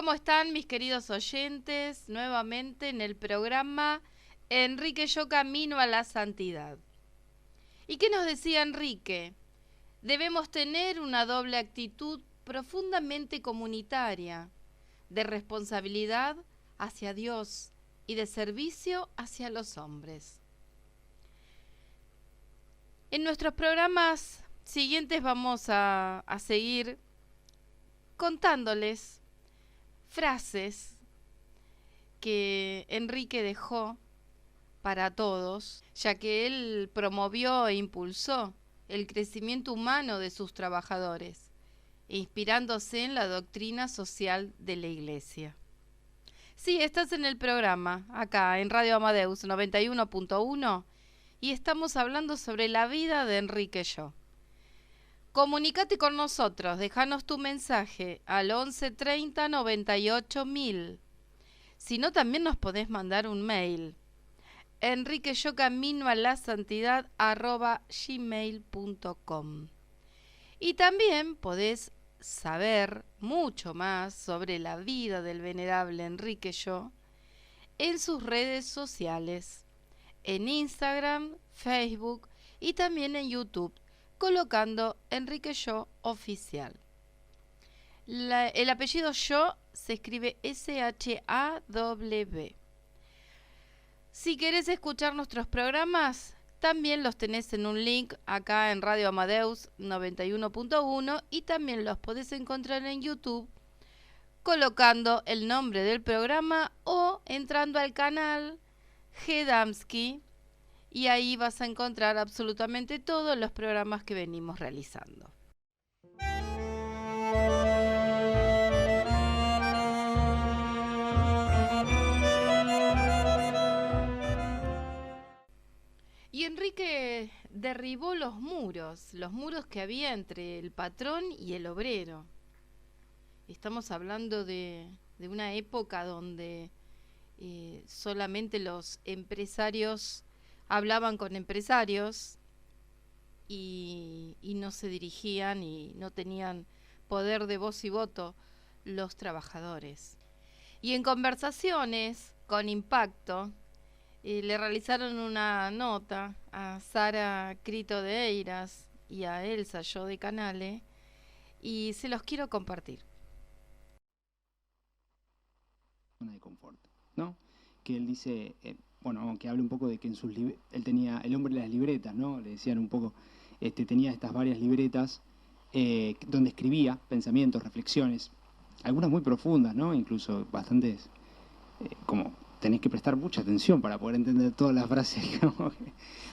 ¿Cómo están mis queridos oyentes? Nuevamente en el programa Enrique Yo Camino a la Santidad. ¿Y qué nos decía Enrique? Debemos tener una doble actitud profundamente comunitaria, de responsabilidad hacia Dios y de servicio hacia los hombres. En nuestros programas siguientes vamos a seguir contándoles frases que Enrique dejó para todos, ya que él promovió e impulsó el crecimiento humano de sus trabajadores, inspirándose en la doctrina social de la Iglesia. Sí, estás en el programa, acá en Radio Amadeus 91.1, y estamos hablando sobre la vida de Enrique Yo. Comunicate con nosotros, déjanos tu mensaje al 11 30 98 1000. Si no, también nos podés mandar un mail. enriqueyocaminoalasantidad@gmail.com. Y también podés saber mucho más sobre la vida del venerable Enrique Yo en sus redes sociales, en Instagram, Facebook y también en YouTube, colocando Enrique Yo Oficial. El apellido Yo se escribe S-H-A-W. Si querés escuchar nuestros programas, también los tenés en un link acá en Radio Amadeus 91.1 y también los podés encontrar en YouTube colocando el nombre del programa o entrando al canal G-Damsky, y ahí vas a encontrar absolutamente todos los programas que venimos realizando. Y Enrique derribó los muros que había entre el patrón y el obrero. Estamos hablando de una época donde solamente los empresarios hablaban con empresarios y no se dirigían y no tenían poder de voz y voto los trabajadores. Y en conversaciones con impacto le realizaron una nota a Sara Crito de Eiras y a Elsa Yo de Canale y se los quiero compartir. Zona de confort, ¿no? Que él dice, que habla un poco de que en sus él tenía el hombre de las libretas, ¿no? Le decían un poco, tenía estas varias libretas donde escribía pensamientos, reflexiones, algunas muy profundas, ¿no? Incluso bastantes, como tenés que prestar mucha atención para poder entender todas las frases, ¿no?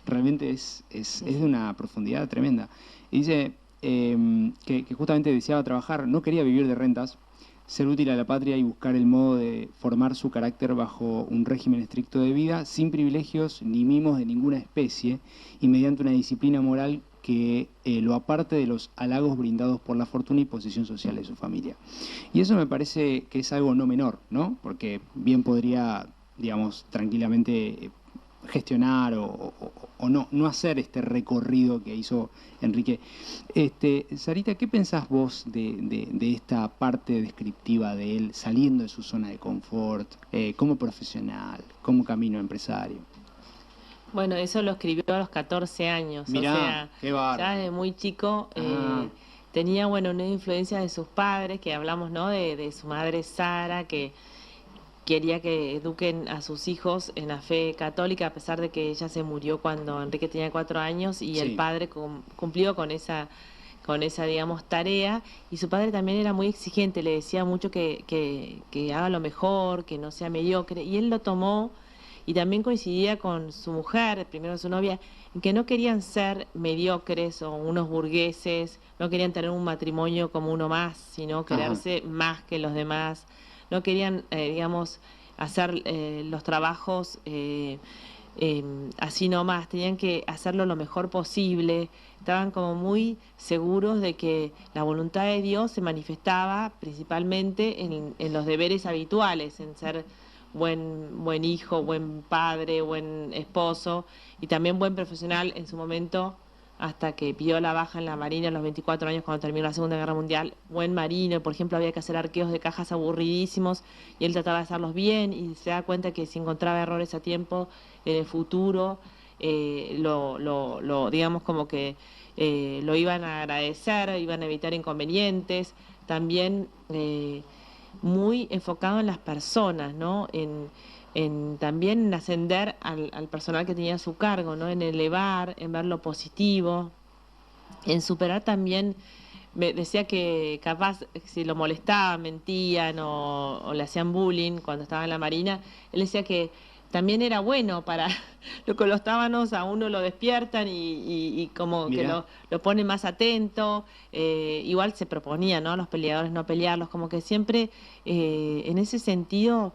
Realmente es de una profundidad tremenda. Y dice que justamente deseaba trabajar, no quería vivir de rentas, ser útil a la patria y buscar el modo de formar su carácter bajo un régimen estricto de vida, sin privilegios ni mimos de ninguna especie, y mediante una disciplina moral que lo aparte de los halagos brindados por la fortuna y posición social de su familia. Y eso me parece que es algo no menor, ¿no? Porque bien podría, digamos, tranquilamente gestionar o no hacer este recorrido que hizo Enrique. Sarita, ¿qué pensás vos de esta parte descriptiva de él saliendo de su zona de confort, como profesional, como camino empresario? Bueno, eso lo escribió a los 14 años. Mirá, o sea, qué bárbaro. Ya desde muy chico tenía, una influencia de sus padres, que hablamos, ¿no? De su madre Sara, que quería que eduquen a sus hijos en la fe católica, a pesar de que ella se murió cuando Enrique tenía 4 años y el padre cumplió con esa, digamos, tarea. Y su padre también era muy exigente, le decía mucho que haga lo mejor, que no sea mediocre, y él lo tomó. Y también coincidía con su mujer, primero su novia, en que no querían ser mediocres o unos burgueses, no querían tener un matrimonio como uno más, sino creerse más que los demás. No querían, digamos, hacer los trabajos así nomás, tenían que hacerlo lo mejor posible. Estaban como muy seguros de que la voluntad de Dios se manifestaba principalmente en los deberes habituales, en ser buen hijo, buen padre, buen esposo y también buen profesional. En su momento hasta que pidió la baja en la Marina a los 24 años cuando terminó la Segunda Guerra Mundial. Buen marino, por ejemplo, había que hacer arqueos de cajas aburridísimos y él trataba de hacerlos bien y se da cuenta que si encontraba errores a tiempo en el futuro, digamos como que lo iban a agradecer, iban a evitar inconvenientes. También muy enfocado en las personas, ¿no? También en ascender al personal que tenía a su cargo, ¿no? En elevar, en ver lo positivo, en superar también. Me decía que capaz si lo molestaban, mentían o le hacían bullying cuando estaba en la Marina, él decía que también era bueno para los tábanos a uno lo despiertan y como Mirá. que lo pone más atento. Igual se proponía, ¿no? Los peleadores no pelearlos, como que siempre en ese sentido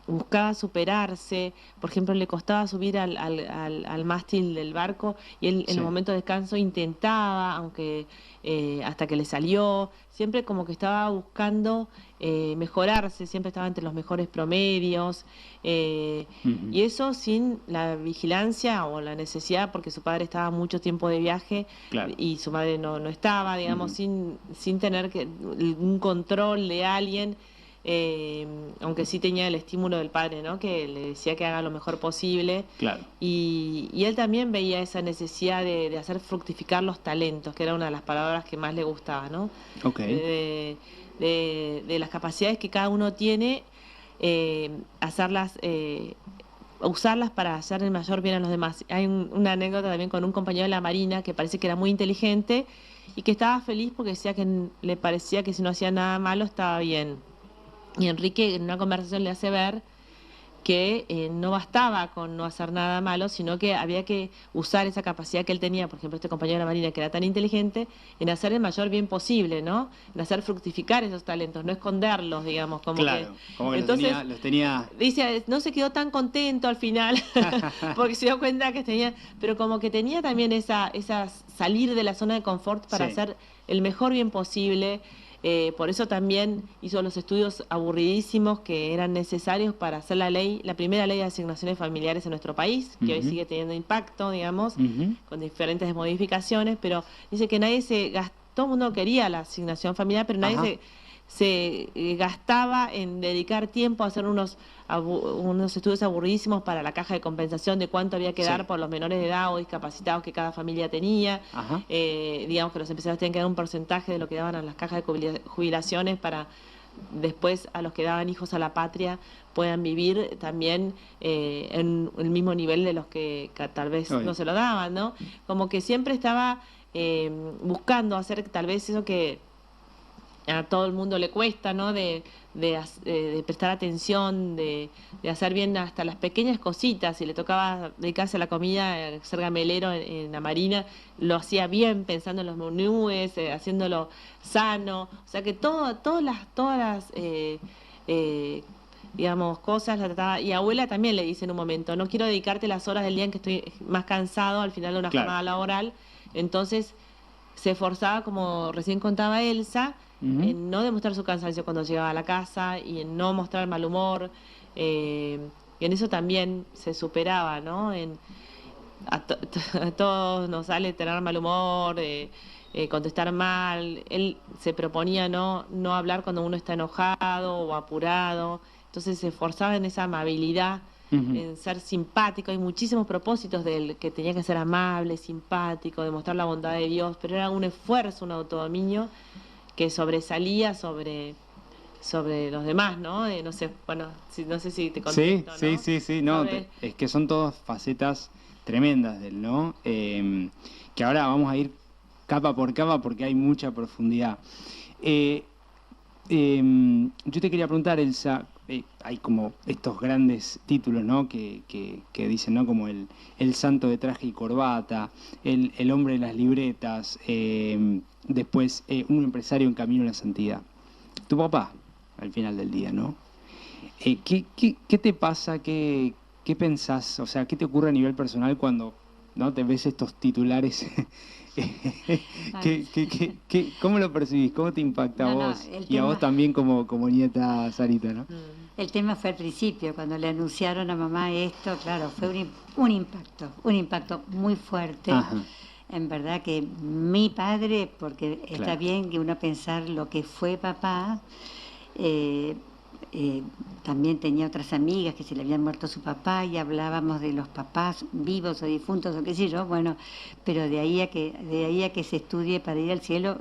buscaba superarse. Por ejemplo, le costaba subir al mástil del barco y él en el momento de descanso intentaba, aunque hasta que le salió, siempre como que estaba buscando mejorarse, siempre estaba entre los mejores promedios, y eso sin la vigilancia o la necesidad, porque su padre estaba mucho tiempo de viaje y su madre no estaba, digamos, sin tener un control de alguien. Aunque sí tenía el estímulo del padre, ¿no? Que le decía que haga lo mejor posible. Claro. Y él también veía esa necesidad de hacer fructificar los talentos, que era una de las palabras que más le gustaba, ¿no? Okay. De las capacidades que cada uno tiene, usarlas para hacer el mayor bien a los demás. Hay una anécdota también con un compañero de la Marina que parece que era muy inteligente y que estaba feliz porque decía que le parecía que si no hacía nada malo estaba bien. Y Enrique en una conversación le hace ver que no bastaba con no hacer nada malo, sino que había que usar esa capacidad que él tenía, por ejemplo, este compañero de la Marina que era tan inteligente, en hacer el mayor bien posible, ¿no? En hacer fructificar esos talentos, no esconderlos, digamos, como claro, que... como que entonces, los tenía... Dice, no se quedó tan contento al final, porque se dio cuenta que tenía, pero como que tenía también esa salir de la zona de confort para hacer el mejor bien posible. Por eso también hizo los estudios aburridísimos que eran necesarios para hacer la primera ley de asignaciones familiares en nuestro país, que hoy sigue teniendo impacto, digamos, con diferentes modificaciones, pero dice que todo el mundo quería la asignación familiar, pero nadie se gastaba en dedicar tiempo a hacer unos estudios aburridísimos para la caja de compensación de cuánto había que dar por los menores de edad o discapacitados que cada familia tenía. Digamos que los empresarios tenían que dar un porcentaje de lo que daban a las cajas de jubilaciones para después a los que daban hijos a la patria puedan vivir también en el mismo nivel de los que tal vez no se lo daban, ¿no? Como que siempre estaba buscando hacer tal vez eso que a todo el mundo le cuesta, ¿no? De prestar atención, de hacer bien hasta las pequeñas cositas. Si le tocaba dedicarse a la comida, ser gamelero en la Marina, lo hacía bien, pensando en los menúes, haciéndolo sano. O sea que todas las digamos, cosas las trataba. Y abuela también le dice en un momento, no quiero dedicarte las horas del día en que estoy más cansado al final de una jornada laboral. Entonces se esforzaba, como recién contaba Elsa, en no demostrar su cansancio cuando llegaba a la casa y en no mostrar mal humor. Y en eso también se superaba, ¿no? A todos nos sale tener mal humor, contestar mal. Él se proponía no hablar cuando uno está enojado o apurado. Entonces se esforzaba en esa amabilidad, en ser simpático. Hay muchísimos propósitos de él, que tenía que ser amable, simpático, demostrar la bondad de Dios, pero era un esfuerzo, un autodominio que sobresalía sobre los demás, ¿no? No sé, bueno, no sé si te contesto, ¿no? Sí, no, es que son todas facetas tremendas de él, ¿no? Que ahora vamos a ir capa por capa porque hay mucha profundidad. Yo te quería preguntar, Elsa, hay como estos grandes títulos, ¿no? que dicen, ¿no? Como el santo de traje y corbata, el hombre de las libretas, después un empresario en camino a la santidad. Tu papá, al final del día, ¿no? ¿Qué te pasa? ¿Qué pensás? O sea, ¿qué te ocurre a nivel personal cuando, ¿no? te ves estos titulares? ¿Cómo lo percibís? ¿Cómo te impacta a vos? Y a vos también como nieta, Sarita, ¿no? El tema fue al principio, cuando le anunciaron a mamá esto, claro, fue un impacto muy fuerte. En verdad que mi padre, porque está Claro. bien que uno pensar lo que fue papá, eh, también tenía otras amigas que se le habían muerto su papá y hablábamos de los papás vivos o difuntos o qué sé yo, bueno, pero de ahí a que se estudie para ir al cielo,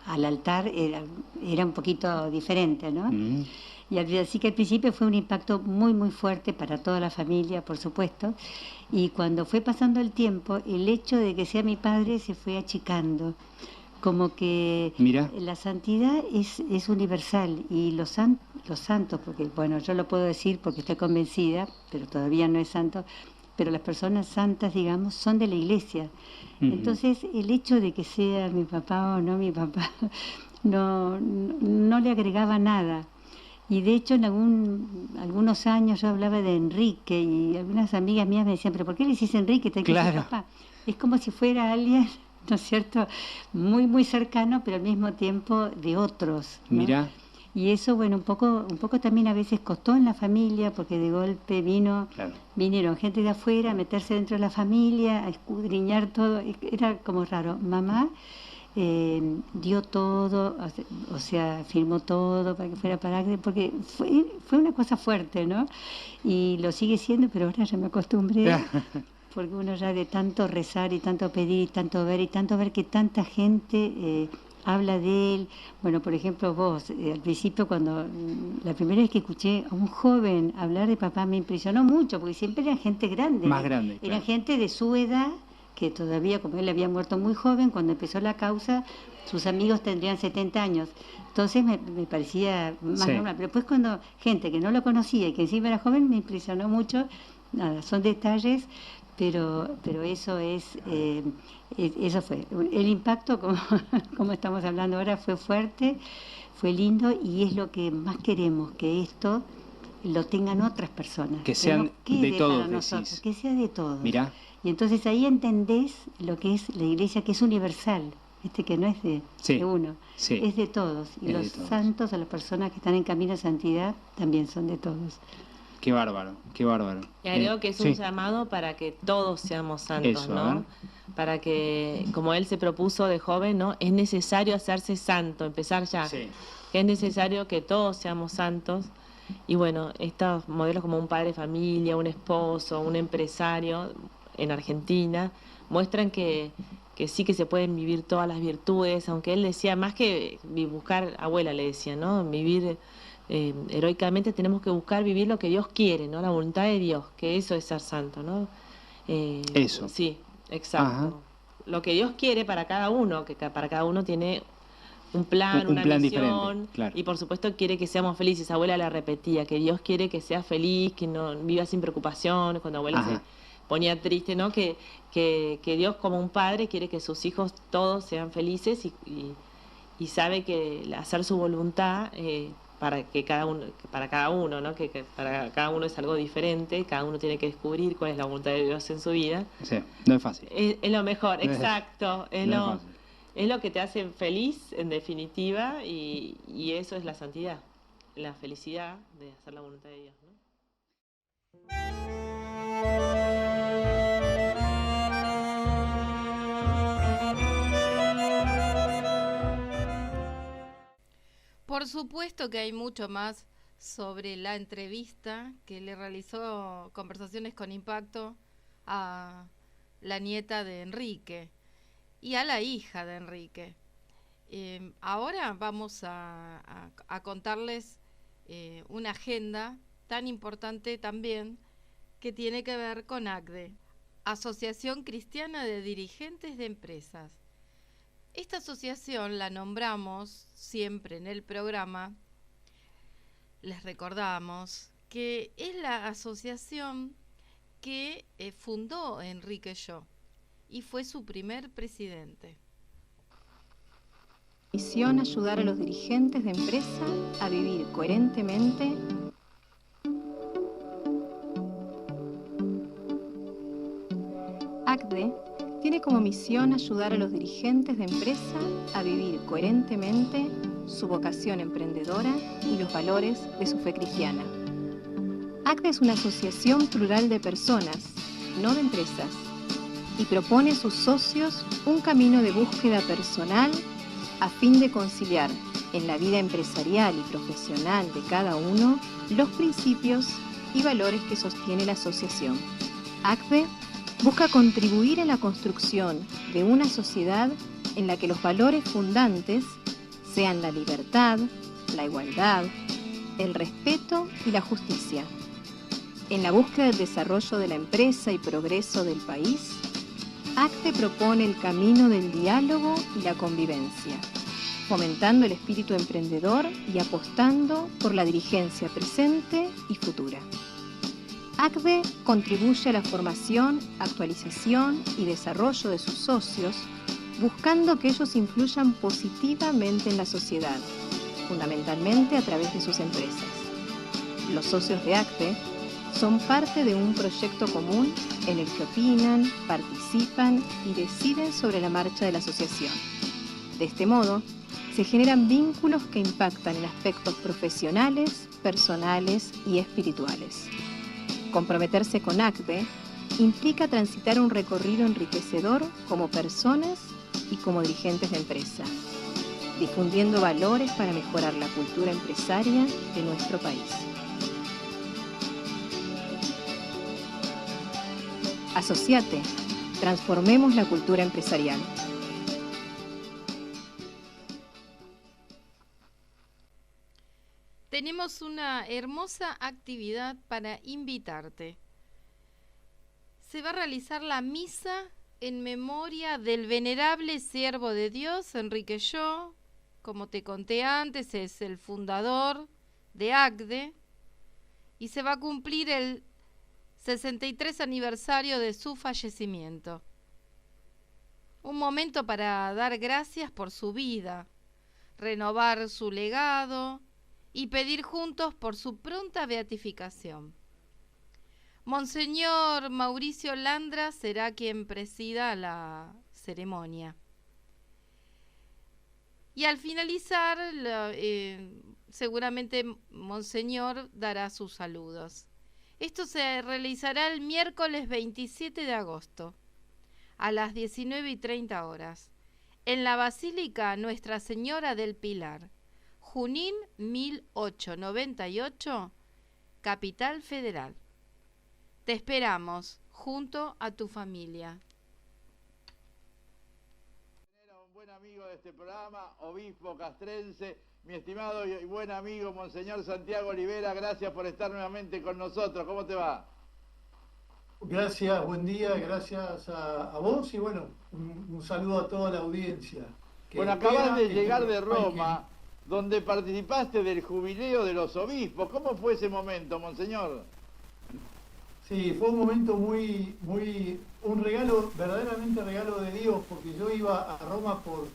al altar era un poquito diferente, ¿no? Mm. Y así que al principio fue un impacto muy, muy fuerte para toda la familia, por supuesto. Y cuando fue pasando el tiempo, el hecho de que sea mi padre se fue achicando. Como que Mira. la santidad es universal y los santos, porque bueno, yo lo puedo decir porque estoy convencida, pero todavía no es santo, pero las personas santas, digamos, son de la iglesia. Entonces, el hecho de que sea mi papá o no mi papá, no le agregaba nada. Y de hecho, en algunos años yo hablaba de Enrique y algunas amigas mías me decían, ¿pero por qué le decís Enrique? ¿Te decís Claro. papá? Es como si fuera alguien, ¿no es cierto?, muy, muy cercano, pero al mismo tiempo de otros, ¿no? Mira. Y eso, bueno, un poco también a veces costó en la familia, porque de golpe Claro. vinieron gente de afuera a meterse dentro de la familia, a escudriñar todo, era como raro. Mamá dio todo, o sea, firmó todo para que fuera para Agde, porque fue una cosa fuerte, ¿no? Y lo sigue siendo, pero ahora ya me acostumbré, porque uno ya de tanto rezar y tanto pedir y tanto ver que tanta gente habla de él. Bueno, por ejemplo, vos, al principio cuando la primera vez que escuché a un joven hablar de papá me impresionó mucho, porque siempre eran gente grande. Más grande, Eran claro. gente de su edad, que todavía, como él había muerto muy joven, cuando empezó la causa, sus amigos tendrían 70 años. Entonces me parecía más Sí. normal. Pero después cuando gente que no lo conocía y que encima era joven, me impresionó mucho. Nada, son detalles, pero eso eso fue. El impacto, como estamos hablando ahora, fue fuerte, fue lindo y es lo que más queremos, que esto lo tengan otras personas. Que sean no quede de todos, para nosotros, decís. que sea de todos. Mirá. Y entonces ahí entendés lo que es la iglesia, que es universal, que no es de uno, Sí. es de todos. Y Es de los todos. santos o las personas que están en camino a santidad también son de todos. Qué bárbaro, qué bárbaro. Y agrego que es un Sí. llamado para que todos seamos santos, Eso, a ver. ¿no? Para que, como él se propuso de joven, ¿no? Es necesario hacerse santo, empezar ya. Sí. Que es necesario que todos seamos santos. Y bueno, estos modelos como un padre de familia, un esposo, un empresario en Argentina, muestran que sí que se pueden vivir todas las virtudes, aunque él decía, más que buscar, abuela le decía, ¿no? Vivir heroicamente, tenemos que buscar vivir lo que Dios quiere, ¿no? La voluntad de Dios, que eso es ser santo, ¿no? Eso. Sí, exacto. Ajá. Lo que Dios quiere para cada uno, que para cada uno tiene un plan, Un una plan misión, diferente, claro. y por supuesto quiere que seamos felices. Abuela la repetía, que Dios quiere que seas feliz, que no vivas sin preocupaciones, cuando abuela Ajá. se ponía triste, ¿no? Que Dios como un padre quiere que sus hijos todos sean felices y sabe que hacer su voluntad para cada uno, ¿no? Que para cada uno es algo diferente, cada uno tiene que descubrir cuál es la voluntad de Dios en su vida. Sí, no es fácil. Es lo mejor, exacto, No es fácil. es lo que te hace feliz en definitiva y eso es la santidad, la felicidad de hacer la voluntad de Dios, ¿no? Por supuesto que hay mucho más sobre la entrevista que le realizó Conversaciones con Impacto a la nieta de Enrique y a la hija de Enrique. Ahora vamos a contarles una agenda tan importante también que tiene que ver con ACDE, Asociación Cristiana de Dirigentes de Empresas. Esta asociación la nombramos siempre en el programa, les recordamos que es la asociación que fundó Enrique Yo y fue su primer presidente. Misión: ayudar a los dirigentes de empresa a vivir coherentemente. ACDE tiene como misión ayudar a los dirigentes de empresa a vivir coherentemente su vocación emprendedora y los valores de su fe cristiana. ACDE es una asociación plural de personas, no de empresas. y propone a sus socios un camino de búsqueda personal a fin de conciliar en la vida empresarial y profesional de cada uno los principios y valores que sostiene la asociación. ACBE busca contribuir en la construcción de una sociedad en la que los valores fundantes sean la libertad, la igualdad, el respeto y la justicia. En la búsqueda del desarrollo de la empresa y progreso del país, ACBE propone el camino del diálogo y la convivencia, fomentando el espíritu emprendedor y apostando por la dirigencia presente y futura. ACBE contribuye a la formación, actualización y desarrollo de sus socios, buscando que ellos influyan positivamente en la sociedad, fundamentalmente a través de sus empresas. Los socios de ACBE son parte de un proyecto común en el que opinan, participan y deciden sobre la marcha de la asociación. De este modo, se generan vínculos que impactan en aspectos profesionales, personales y espirituales. Comprometerse con ACBE implica transitar un recorrido enriquecedor como personas y como dirigentes de empresa, difundiendo valores para mejorar la cultura empresaria de nuestro país. Asociate, transformemos la cultura empresarial. Tenemos una hermosa actividad para invitarte. Se va a realizar la misa en memoria del venerable siervo de Dios, Enrique Yo. Como te conté antes, es el fundador de ACDE y se va a cumplir el 63 aniversario de su fallecimiento. Un momento para dar gracias por su vida, renovar su legado y pedir juntos por su pronta beatificación. Monseñor Mauricio Landra será quien presida la ceremonia. Y al finalizar, seguramente Monseñor dará sus saludos. Esto se realizará el miércoles 27 de agosto, a las 19:30 horas, en la Basílica Nuestra Señora del Pilar, Junín 1898, Capital Federal. Te esperamos junto a tu familia. Un buen amigo de este programa, obispo castrense, mi estimado y buen amigo Monseñor Santiago Olivera, gracias por estar nuevamente con nosotros. ¿Cómo te va? Gracias, buen día, gracias a vos y bueno, un saludo a toda la audiencia. Bueno, acabas de llegar de Roma, donde participaste del jubileo de los obispos. ¿Cómo fue ese momento, Monseñor? Sí, fue un momento un regalo, verdaderamente regalo de Dios, porque yo iba a Roma por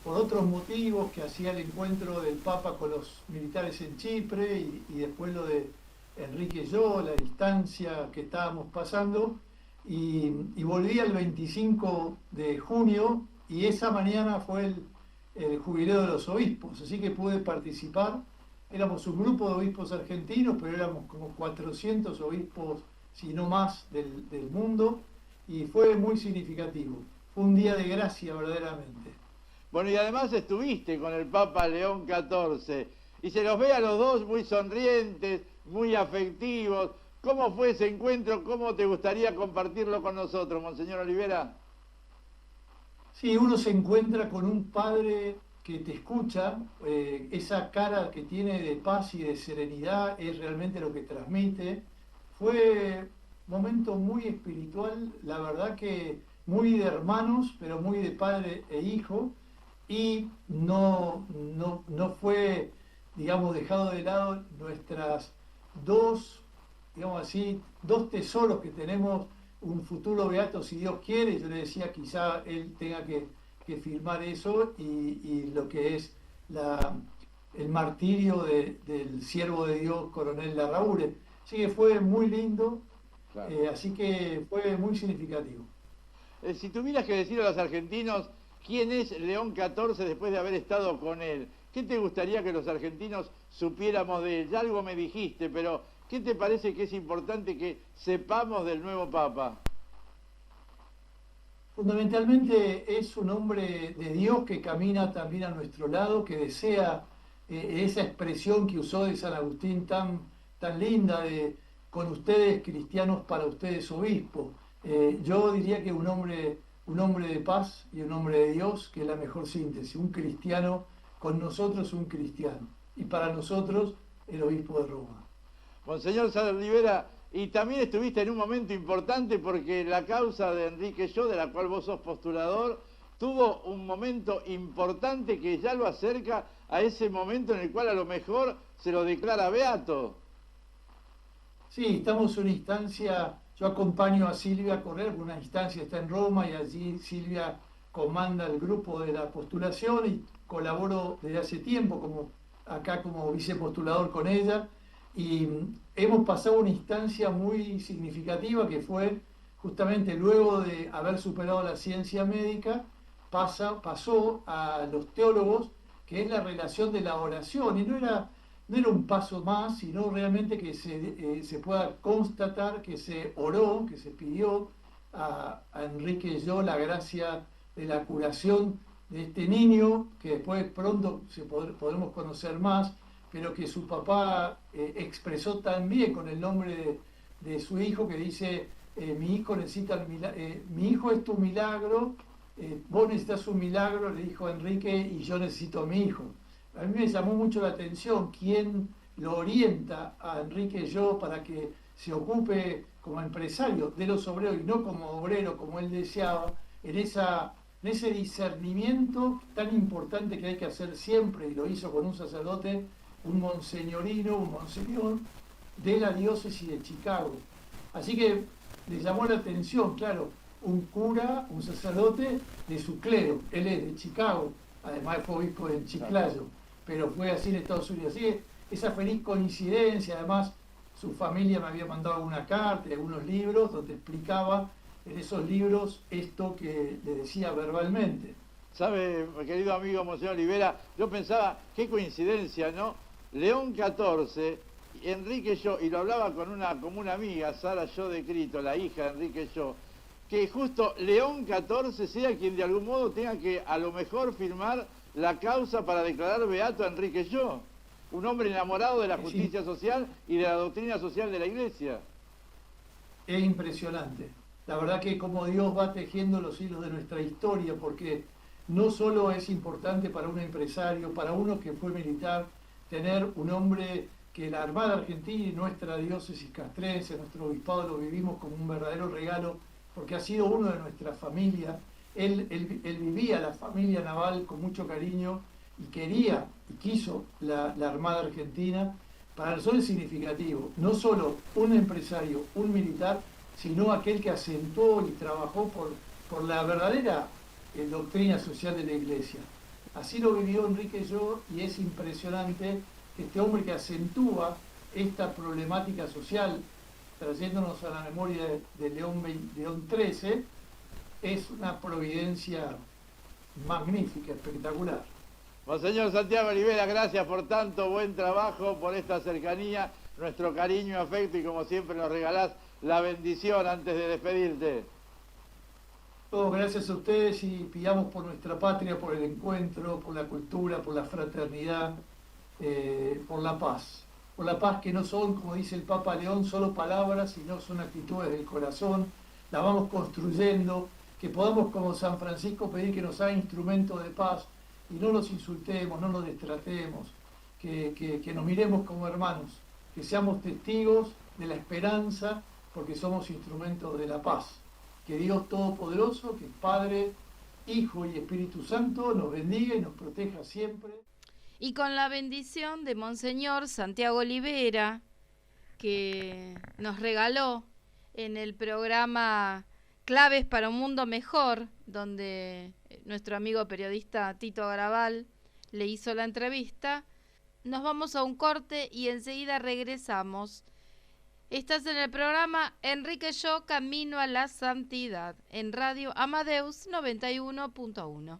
otros motivos, que hacía el encuentro del Papa con los militares en Chipre y después lo de Enrique Yo, la instancia que estábamos pasando, y volví el 25 de junio y esa mañana fue el jubileo de los obispos, así que pude participar. Éramos un grupo de obispos argentinos, pero éramos como 400 obispos, si no más, del mundo, y fue muy significativo. Fue un día de gracia verdaderamente. Bueno, y además estuviste con el Papa León XIV, y se los ve a los dos muy sonrientes, muy afectivos. ¿Cómo fue ese encuentro? ¿Cómo te gustaría compartirlo con nosotros, Monseñor Olivera? Sí, uno se encuentra con un padre que te escucha, esa cara que tiene de paz y de serenidad es realmente lo que transmite. Fue un momento muy espiritual, la verdad que muy de hermanos, pero muy de padre e hijo, y no fue, digamos, dejado de lado nuestras dos, digamos así, dos tesoros que tenemos, un futuro beato si Dios quiere. Yo le decía, quizá él tenga que firmar eso, y lo que es el martirio del siervo de Dios, Coronel Larraure. Así que fue muy lindo, claro. Así que fue muy significativo. Si tuvieras que decir a los argentinos quién es León XIV después de haber estado con él, ¿qué te gustaría que los argentinos supiéramos de él? Ya algo me dijiste, pero ¿qué te parece que es importante que sepamos del nuevo Papa? Fundamentalmente es un hombre de Dios que camina también a nuestro lado, que desea esa expresión que usó de San Agustín tan linda de con ustedes cristianos, para ustedes obispos. Yo diría que un hombre de paz y un hombre de Dios, que es la mejor síntesis, un cristiano con nosotros, un cristiano, y para nosotros el obispo de Roma. Monseñor Sala Rivera, y también estuviste en un momento importante porque la causa de Enrique Yo, de la cual vos sos postulador, tuvo un momento importante que ya lo acerca a ese momento en el cual a lo mejor se lo declara beato. Sí, estamos en una instancia, yo acompaño a Silvia a correr, una instancia está en Roma y allí Silvia comanda el grupo de la postulación y colaboro desde hace tiempo acá como vicepostulador con ella. Y hemos pasado una instancia muy significativa que fue justamente luego de haber superado la ciencia médica, pasó a los teólogos, que es la relación de la oración, y no era un paso más, sino realmente que se pueda constatar que se oró, que se pidió a Enrique Yo la gracia de la curación de este niño, que después pronto podremos conocer más, pero que su papá expresó también con el nombre de su hijo, que dice, mi hijo necesita mi hijo es tu milagro, vos necesitas un milagro, le dijo Enrique, y yo necesito a mi hijo. A mí me llamó mucho la atención quién lo orienta a Enrique Yo para que se ocupe como empresario de los obreros y no como obrero como él deseaba, en ese discernimiento tan importante que hay que hacer siempre, y lo hizo con un sacerdote, un monseñor de la diócesis de Chicago. Así que le llamó la atención, claro, un cura, un sacerdote de su clero. Él es de Chicago, además fue obispo de Chiclayo, pero fue así en Estados Unidos. Así que esa feliz coincidencia, además su familia me había mandado alguna carta, algunos libros, donde explicaba en esos libros esto que le decía verbalmente. ¿Sabe, querido amigo Monseñor Rivera? Yo pensaba, qué coincidencia, ¿no? León XIV, Enrique Yo, y lo hablaba con una amiga, Sara Yo de Crito, la hija de Enrique Yo, que justo León XIV sea quien de algún modo tenga que a lo mejor firmar la causa para declarar beato a Enrique Yo, un hombre enamorado de la justicia social y de la doctrina social de la Iglesia. Es impresionante. La verdad que como Dios va tejiendo los hilos de nuestra historia, porque no solo es importante para un empresario, para uno que fue militar, tener un hombre que la Armada Argentina y nuestra diócesis castrense, nuestro obispado, lo vivimos como un verdadero regalo, porque ha sido uno de nuestra familia. Él vivía la familia naval con mucho cariño y quería y quiso la Armada Argentina. Para nosotros es significativo, no solo un empresario, un militar, sino aquel que acentuó y trabajó por la verdadera doctrina social de la Iglesia. Así lo vivió Enrique Yo, y es impresionante que este hombre que acentúa esta problemática social, trayéndonos a la memoria de León XIII, es una providencia magnífica, espectacular. Monseñor Santiago Rivera, gracias por tanto buen trabajo, por esta cercanía, nuestro cariño, afecto, y como siempre nos regalás la bendición antes de despedirte. Gracias a ustedes, y pidamos por nuestra patria, por el encuentro, por la cultura, por la fraternidad, por la paz. Por la paz, que no son, como dice el Papa León, solo palabras, sino son actitudes del corazón. La vamos construyendo, que podamos como San Francisco pedir que nos haga instrumentos de paz y no los insultemos, no los destratemos, que nos miremos como hermanos, que seamos testigos de la esperanza, porque somos instrumentos de la paz. Que Dios Todopoderoso, que es Padre, Hijo y Espíritu Santo, nos bendiga y nos proteja siempre. Y con la bendición de Monseñor Santiago Olivera, que nos regaló en el programa Claves para un Mundo Mejor, donde nuestro amigo periodista Tito Garabal le hizo la entrevista, nos vamos a un corte y enseguida regresamos. Estás en el programa Enrique Yo, Camino a la Santidad, en Radio Amadeus 91.1.